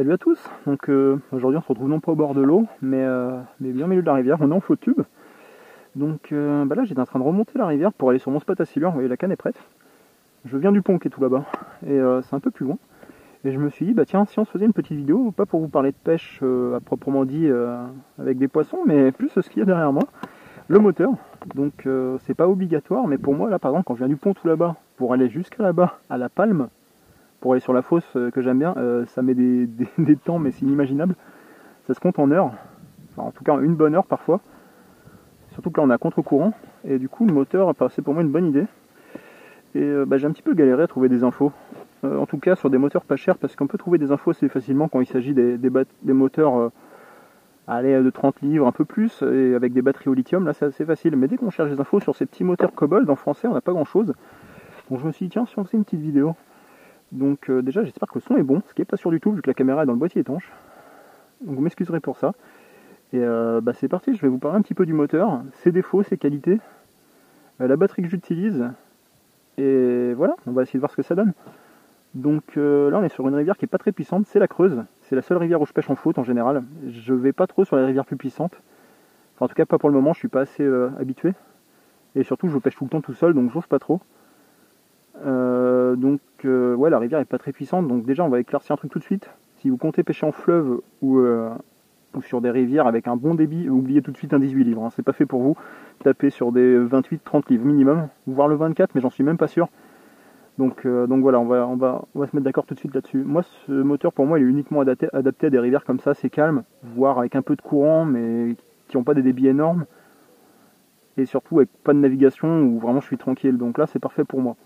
Salut à tous. Donc aujourd'hui on se retrouve non pas au bord de l'eau, mais bien au milieu de la rivière. On est en flotte tube. Donc là j'étais en train de remonter la rivière pour aller sur mon spot à silure. Vous voyez, la canne est prête. Je viens du pont qui est tout là-bas, et c'est un peu plus loin. Et je me suis dit, bah tiens, si on se faisait une petite vidéo, pas pour vous parler de pêche à proprement dit avec des poissons, mais plus ce qu'il y a derrière moi, le moteur. Donc c'est pas obligatoire, mais pour moi là par exemple quand je viens du pont tout là-bas, pour aller jusqu'à là-bas, à la palme, pour aller sur la fosse que j'aime bien, ça met des temps, mais c'est inimaginable. Ça se compte en heures, enfin, en tout cas une bonne heure parfois. Surtout que là on est à contre-courant, et du coup le moteur, c'est pour moi une bonne idée. Et j'ai un petit peu galéré à trouver des infos, en tout cas sur des moteurs pas chers, parce qu'on peut trouver des infos assez facilement quand il s'agit des moteurs de 30 livres, un peu plus, et avec des batteries au lithium, là c'est assez facile. Mais dès qu'on cherche des infos sur ces petits moteurs Cobalt, en français on n'a pas grand chose. Donc je me suis dit tiens, si on faisait une petite vidéo. Donc déjà j'espère que le son est bon, ce qui n'est pas sûr du tout vu que la caméra est dans le boîtier étanche. Donc vous m'excuserez pour ça. Et c'est parti, je vais vous parler un petit peu du moteur, ses défauts, ses qualités, la batterie que j'utilise, et voilà, on va essayer de voir ce que ça donne. Donc là on est sur une rivière qui est pas très puissante, c'est la Creuse, c'est la seule rivière où je pêche en flotte en général. Je vais pas trop sur les rivières plus puissantes, enfin en tout cas pas pour le moment, je suis pas assez habitué. Et surtout je pêche tout le temps tout seul, donc j'ose pas trop. Ouais, la rivière est pas très puissante, donc déjà on va éclaircir un truc tout de suite. Si vous comptez pêcher en fleuve ou sur des rivières avec un bon débit, oubliez tout de suite un 18 livres, hein. C'est pas fait pour vous. Tapez sur des 28-30 livres minimum, voire le 24, mais j'en suis même pas sûr. Donc voilà, on va se mettre d'accord tout de suite là-dessus. Moi, ce moteur pour moi il est uniquement adapté à des rivières comme ça, c'est calme, voire avec un peu de courant, mais qui n'ont pas des débits énormes. Et surtout avec pas de navigation où vraiment je suis tranquille, donc là c'est parfait pour moi.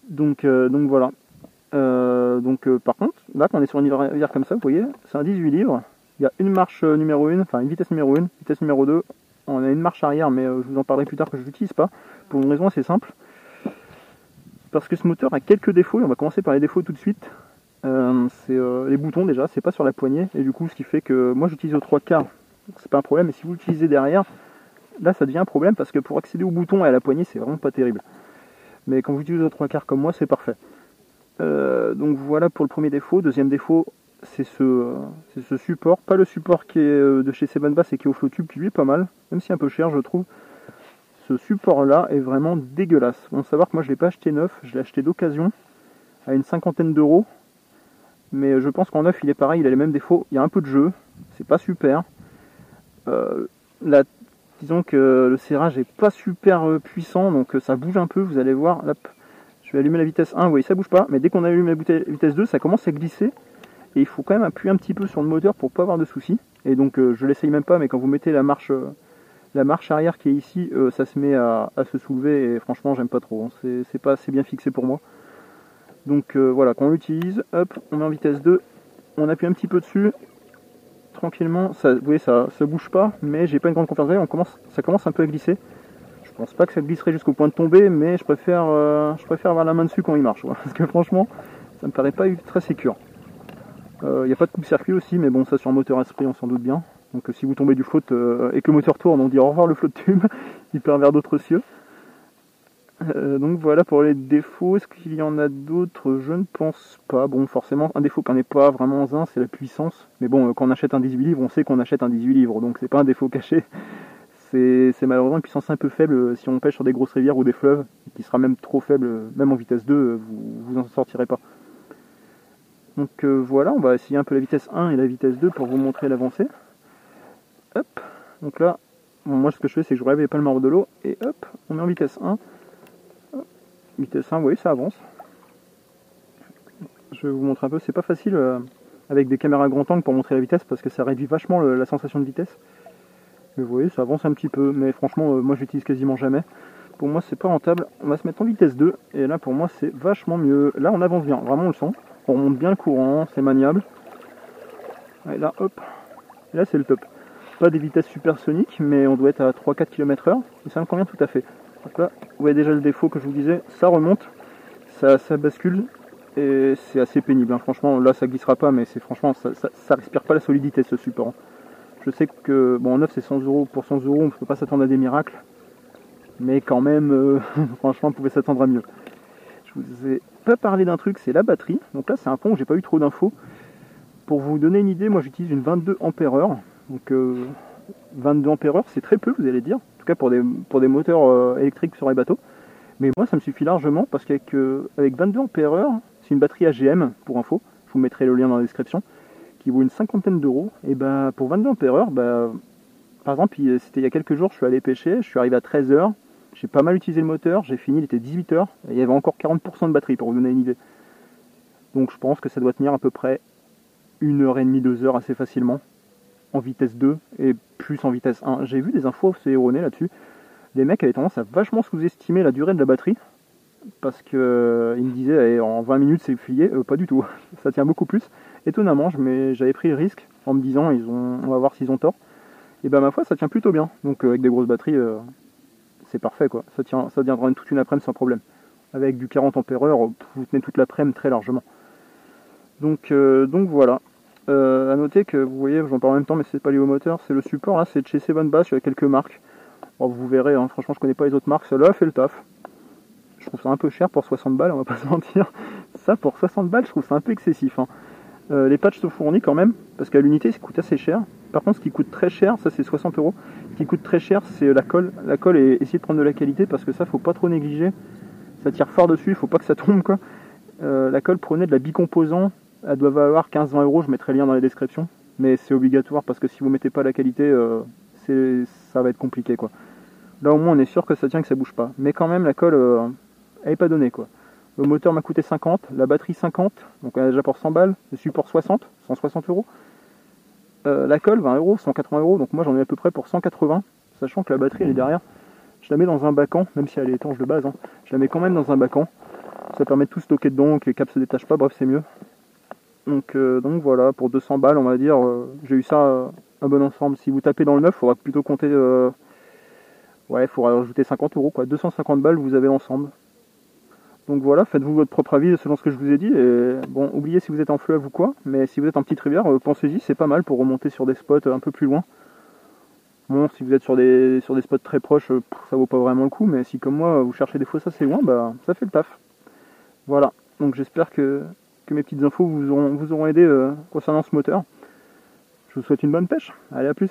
Donc voilà. Par contre, là quand on est sur une rivière comme ça, vous voyez, c'est un 18 livres. Il y a une marche numéro 1, enfin une vitesse numéro 1, vitesse numéro 2. On a une marche arrière, mais je vous en parlerai plus tard que je l'utilise pas. Pour une raison assez simple. Parce que ce moteur a quelques défauts, et on va commencer par les défauts tout de suite. C'est les boutons déjà, c'est pas sur la poignée, et du coup ce qui fait que moi j'utilise aux 3/4, c'est pas un problème, mais si vous l'utilisez derrière, là ça devient un problème parce que pour accéder au bouton et à la poignée c'est vraiment pas terrible. Mais quand vous utilisez aux 3/4 comme moi, c'est parfait. Donc voilà pour le premier défaut. Deuxième défaut, c'est ce support, pas le support qui est de chez Seven Bass et qui est au Flotube, qui lui est pas mal, même si un peu cher je trouve. Ce support là est vraiment dégueulasse. Bon, savoir que moi je l'ai pas acheté neuf, je l'ai acheté d'occasion à une 50aine d'euros, mais je pense qu'en neuf il est pareil, il a les mêmes défauts. Il y a un peu de jeu, c'est pas super. Disons que le serrage est pas super puissant, donc ça bouge un peu, vous allez voir. Hop. Je vais allumer la vitesse 1, vous voyez ça bouge pas, mais dès qu'on allume la vitesse 2, ça commence à glisser, et il faut quand même appuyer un petit peu sur le moteur pour pas avoir de soucis. Et donc je l'essaye même pas, mais quand vous mettez la marche arrière qui est ici, ça se met à se soulever, et franchement j'aime pas trop, hein. C'est pas assez bien fixé pour moi. Donc voilà, quand on l'utilise, hop, on met en vitesse 2, on appuie un petit peu dessus, tranquillement, vous voyez ça bouge pas, mais j'ai pas une grande confiance, ça commence un peu à glisser. Je pense pas que ça glisserait jusqu'au point de tomber, mais je préfère avoir la main dessus quand il marche, ouais, parce que franchement ça me paraît pas très sécure. Il n'y a pas de coupe-circuit aussi, mais bon, ça sur un moteur esprit on s'en doute bien. Donc si vous tombez du flotte et que le moteur tourne, on dit au revoir le flotte tube, il part vers d'autres cieux. Donc voilà pour les défauts. Est-ce qu'il y en a d'autres? Je ne pense pas. Bon, forcément, un défaut qu'on n'est pas vraiment un, c'est la puissance. Mais bon, quand on achète un 18 livres, on sait qu'on achète un 18 livres, donc c'est pas un défaut caché. C'est malheureusement une puissance un peu faible si on pêche sur des grosses rivières ou des fleuves, qui sera même trop faible, même en vitesse 2, vous en sortirez pas. Donc voilà, on va essayer un peu la vitesse 1 et la vitesse 2 pour vous montrer l'avancée. Hop, donc là, bon, moi ce que je fais c'est que je relève les palmarès de l'eau, et hop, on met en vitesse 1. Hop, vitesse 1, vous voyez, ça avance. Je vais vous montrer un peu, c'est pas facile avec des caméras grand angle pour montrer la vitesse, parce que ça réduit vachement la sensation de vitesse. Mais vous voyez, ça avance un petit peu, mais franchement, moi j'utilise quasiment jamais. Pour moi, c'est pas rentable. On va se mettre en vitesse 2, et là pour moi, c'est vachement mieux. Là, on avance bien, vraiment on le sent. On remonte bien le courant, c'est maniable. Et là, hop, et là c'est le top. Pas des vitesses supersoniques, mais on doit être à 3-4 km/h, et ça me convient tout à fait. Donc là, vous voyez déjà le défaut que je vous disais, ça remonte, ça bascule, et c'est assez pénible, hein. Franchement, là ça glissera pas, mais franchement, ça respire pas la solidité ce support. Je sais que, bon, en neuf c'est 100 €, pour 100 €, on ne peut pas s'attendre à des miracles, mais quand même, franchement, on pouvait s'attendre à mieux. Je vous ai pas parlé d'un truc, c'est la batterie. Donc là, c'est un point où j'ai pas eu trop d'infos. pour vous donner une idée, moi j'utilise une 22 ampères-heure. Donc 22 ampères-heure, c'est très peu, vous allez dire. En tout cas pour des moteurs électriques sur les bateaux. Mais moi ça me suffit largement parce qu'avec avec 22 ampères-heure, c'est une batterie AGM pour info. Je vous mettrai le lien dans la description. Qui vaut une cinquantaine d'euros. Et bah pour 22 ampères-heure, par exemple, c'était il y a quelques jours, je suis allé pêcher, je suis arrivé à 13h. J'ai pas mal utilisé le moteur, j'ai fini, il était 18h. Et il y avait encore 40% de batterie pour vous donner une idée. Donc je pense que ça doit tenir à peu près 1h30, 2h assez facilement. En vitesse 2 et plus en vitesse 1. J'ai vu des infos assez erronées là-dessus. Les mecs avaient tendance à vachement sous-estimer la durée de la batterie. Parce qu'ils me disaient en 20 minutes c'est plié. Pas du tout. Ça tient beaucoup plus. Étonnamment, j'avais pris le risque en me disant on va voir s'ils ont tort. Et ma foi, ça tient plutôt bien. Donc avec des grosses batteries, c'est parfait quoi. Ça tiendra toute une après-midi sans problème. Avec du 40 ampères-heure, vous tenez toute l'après-midi très largement. Donc voilà. À noter que vous voyez, j'en parle en même temps, mais c'est pas lié au moteur, c'est le support là, c'est de chez Seven Bass, il y a quelques marques. Bon, vous verrez, hein, franchement je connais pas les autres marques, celle-là fait le taf. Je trouve ça un peu cher pour 60 balles, on va pas se mentir. Ça pour 60 balles, je trouve ça un peu excessif. Hein. Les patchs sont fournis quand même, parce qu'à l'unité ça coûte assez cher. Par contre ce qui coûte très cher, ça c'est 60 euros. Ce qui coûte très cher c'est la colle. La colle, et essayer de prendre de la qualité parce que ça faut pas trop négliger. Ça tire fort dessus, il faut pas que ça tombe quoi. La colle, prenez de la bicomposant. Elle doit valoir 15-20 euros, je mettrai le lien dans la description. Mais c'est obligatoire parce que si vous mettez pas la qualité, ça va être compliqué quoi. Là au moins on est sûr que ça tient, que ça bouge pas. Mais quand même la colle, elle est pas donnée quoi. Le moteur m'a coûté 50, la batterie 50, donc on a déjà pour 100 balles. Le support 60, 160 euros. La colle 20 euros, 180 euros, donc moi j'en ai à peu près pour 180. Sachant que la batterie elle est derrière. Je la mets dans un bacan, même si elle est étanche de base. Hein. Je la mets quand même dans un bacan. Ça permet de tout stocker dedans, que les câbles se détachent pas, bref c'est mieux. Donc voilà, pour 200 balles on va dire, j'ai eu ça un bon ensemble. Si vous tapez dans le neuf, il faudra plutôt compter, il faudra rajouter 50 euros quoi. 250 balles vous avez l'ensemble. Donc voilà, faites-vous votre propre avis selon ce que je vous ai dit. Et bon, oubliez si vous êtes en fleuve ou quoi, mais si vous êtes en petite rivière, pensez-y, c'est pas mal pour remonter sur des spots un peu plus loin. Bon, si vous êtes sur des spots très proches, ça vaut pas vraiment le coup, mais si comme moi vous cherchez des fosses assez loin, ça fait le taf. Voilà, donc j'espère que mes petites infos vous auront aidé concernant ce moteur. Je vous souhaite une bonne pêche. Allez, à plus.